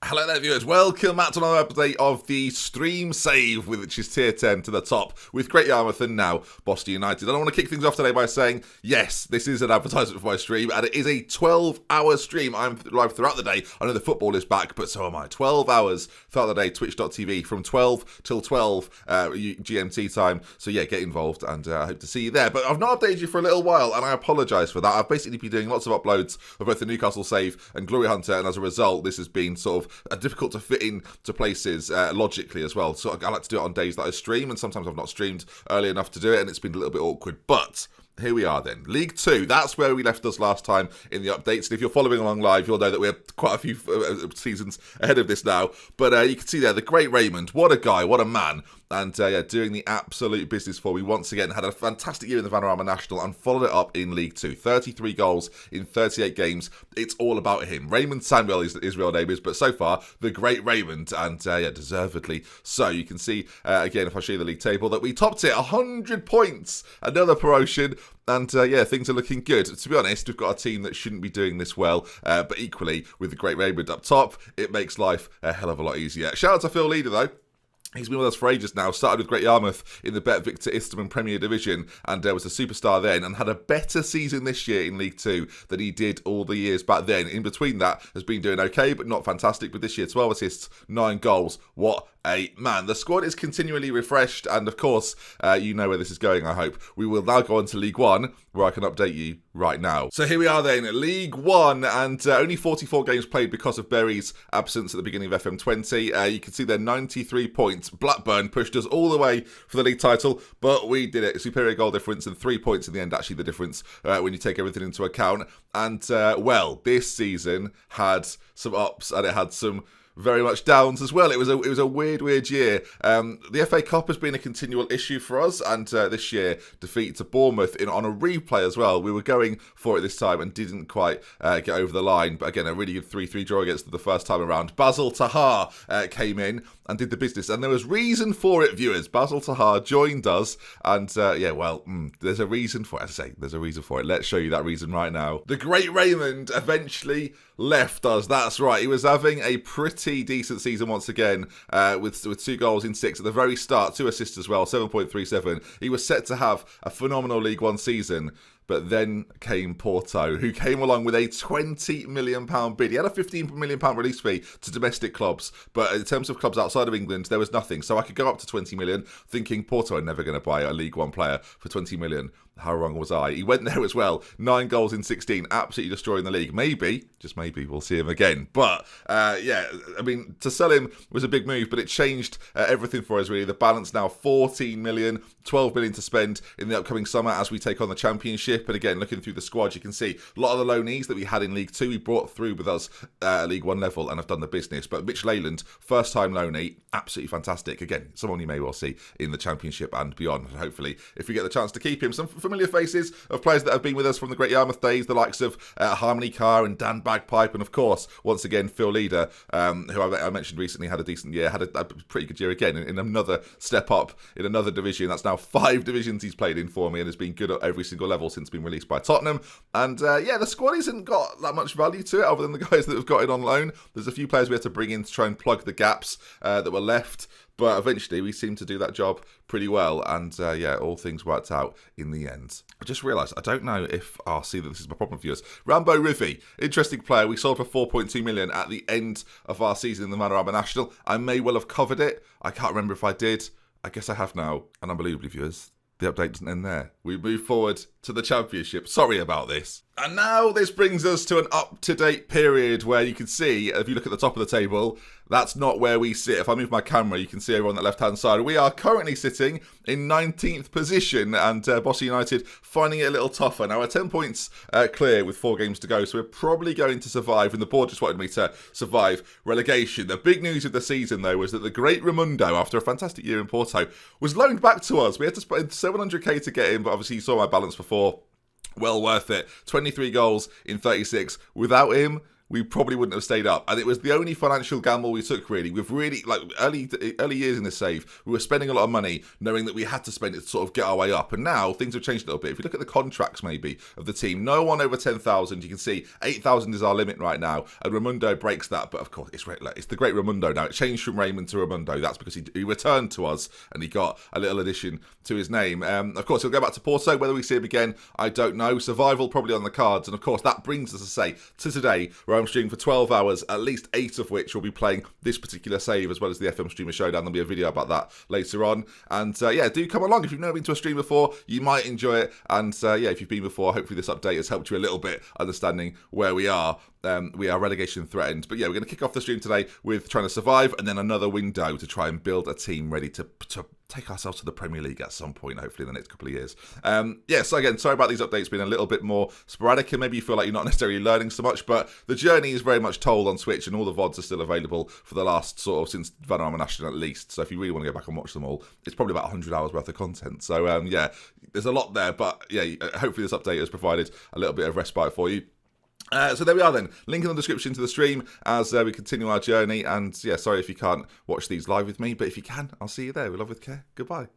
Hello there viewers, welcome back to another update of the Stream Save, which is tier 10 to the top with Great Yarmouth and now Boston United. And I want to kick things off today by saying, yes, this is an advertisement for my stream, and it is a 12-hour stream. I'm live throughout the day. I know the football is back, but so am I. 12 hours throughout the day, twitch.tv from 12 till 12 GMT time. So yeah, get involved, and I hope to see you there. But I've not updated you for a little while, and I apologise for that. I've basically been doing lots of uploads of both the Newcastle Save and Glory Hunter, and as a result, this has been sort of difficult to fit in to places logically as well. So I like to do it on days that I stream, and sometimes I've not streamed early enough to do it, and it's been a little bit awkward. But here we are then. League 2, that's where we left us last time in the updates. And if you're following along live, you'll know that we're quite a few seasons ahead of this now. But you can see there, the great Raymond, what a guy, what a man. And yeah, doing the absolute business for me once again. Had a fantastic year in the Vanarama National and followed it up in League 2. 33 goals in 38 games. It's all about him. Raymond Samuel is his real name is, but so far, the great Raymond. And yeah, deservedly so. You can see, again, if I show you the league table, that we topped it 100 points. Another promotion. And yeah, things are looking good. To be honest, we've got a team that shouldn't be doing this well, but equally, with the great Raymond up top, it makes life a hell of a lot easier. Shout out to Phil Leader, though. He's been with us for ages now, started with Great Yarmouth in the Bet Victor Isterman Premier Division, and was a superstar then, and had a better season this year in League 2 than he did all the years back then. In between that, has been doing okay, but not fantastic. But this year, 12 assists, 9 goals. What a man. The squad is continually refreshed, and of course, you know where this is going, I hope. We will now go on to League 1, where I can update you right now. So here we are then, League 1, and only 44 games played because of Berry's absence at the beginning of FM20. You can see there 93 points. Blackburn pushed us all the way for the league title, but we did it. Superior goal difference and 3 points in the end, actually the difference when you take everything into account. And well, this season had some ups and it had some very much downs as well. It was a weird year. The FA Cup has been a continual issue for us, and this year defeat to Bournemouth on a replay as well. We were going for it this time and didn't quite get over the line. But again, a really good 3-3 draw against them the first time around. Basil Tahar came in and did the business, and there was reason for it, viewers. Basil Tahar joined us, and yeah, well, there's a reason for it. As I say, there's a reason for it. Let's show you that reason right now. The great Raymond eventually left us. That's right. He was having a pretty decent season once again, with 2 goals in 6 at the very start, 2 assists as well, 7.37. He was set to have a phenomenal League 1 season. But then came Porto, who came along with a £20 million bid. He had a £15 million release fee to domestic clubs, but in terms of clubs outside of England, there was nothing. So I could go up to 20 million, thinking Porto are never going to buy a League 1 player for 20 million. How wrong was I? He went there as well. 9 goals in 16, absolutely destroying the league. Maybe, just maybe, we'll see him again. But yeah, I mean, to sell him was a big move, but it changed everything for us, really. The balance now 14 million, 12 million to spend in the upcoming summer as we take on the Championship. And again, looking through the squad, you can see a lot of the loanees that we had in League 2, we brought through with us at League 1 level and have done the business. But Mitch Leyland, first time loanee, absolutely fantastic. Again, someone you may well see in the Championship and beyond. And hopefully, if we get the chance to keep him, some familiar faces of players that have been with us from the Great Yarmouth days, the likes of Harmony Carr and Dan Bagpipe, and of course, once again, Phil Leader, who I mentioned recently had a decent year, had a pretty good year again in another step up in another division. That's now 5 divisions he's played in for me and has been good at every single level since being released by Tottenham. And yeah, the squad hasn't got that much value to it other than the guys that have got it on loan. There's a few players we had to bring in to try and plug the gaps that were left. But eventually, we seem to do that job pretty well. And yeah, all things worked out in the end. I just realised, I don't know if I'll see that this is my problem for you. Rambo Rivi, interesting player. We sold for 4.2 million at the end of our season in the Vanarama National. I may well have covered it. I can't remember if I did. I guess I have now. And unbelievably, viewers, the update doesn't end there. We move forward to the Championship. Sorry about this. And now this brings us to an up-to-date period where you can see, if you look at the top of the table, that's not where we sit. If I move my camera, you can see over on that left-hand side. We are currently sitting in 19th position, and Boston United finding it a little tougher. Now, we're 10 points clear with 4 games to go, so we're probably going to survive, and the board just wanted me to survive relegation. The big news of the season, though, was that the great Raimundo, after a fantastic year in Porto, was loaned back to us. We had to spend 700k to get him, but obviously you saw my balance before. Well worth it. 23 goals in 36. Without him, we probably wouldn't have stayed up. And it was the only financial gamble we took, really. We've really, like, early years in this save, we were spending a lot of money knowing that we had to spend it to sort of get our way up. And now things have changed a little bit. If you look at the contracts, maybe, of the team, no one over 10,000. You can see 8,000 is our limit right now. And Raimundo breaks that. But of course, it's the great Raimundo now. It changed from Raymond to Raimundo. That's because he returned to us and he got a little addition to his name. Of course, he'll go back to Porto. Whether we see him again, I don't know. Survival probably on the cards. And of course, that brings us, to today, where I'm streaming for 12 hours, at least 8 of which will be playing this particular save, as well as the FM Streamer Showdown. There'll be a video about that later on. And yeah, do come along. If you've never been to a stream before, you might enjoy it. And yeah, if you've been before, hopefully this update has helped you a little bit understanding where we are. We are relegation threatened. But yeah, we're going to kick off the stream today with trying to survive, and then another window to try and build a team ready to take ourselves to the Premier League at some point, hopefully in the next couple of years. Yeah, so again, sorry about these updates being a little bit more sporadic, and maybe you feel like you're not necessarily learning so much, but the journey is very much told on Twitch, and all the VODs are still available for the last sort of since Vanarama National at least. So if you really want to go back and watch them all, it's probably about 100 hours worth of content. So yeah, there's a lot there, but yeah, hopefully this update has provided a little bit of respite for you. So there we are then. Link in the description to the stream as we continue our journey. And yeah, sorry if you can't watch these live with me, but if you can, I'll see you there. We love with care. Goodbye.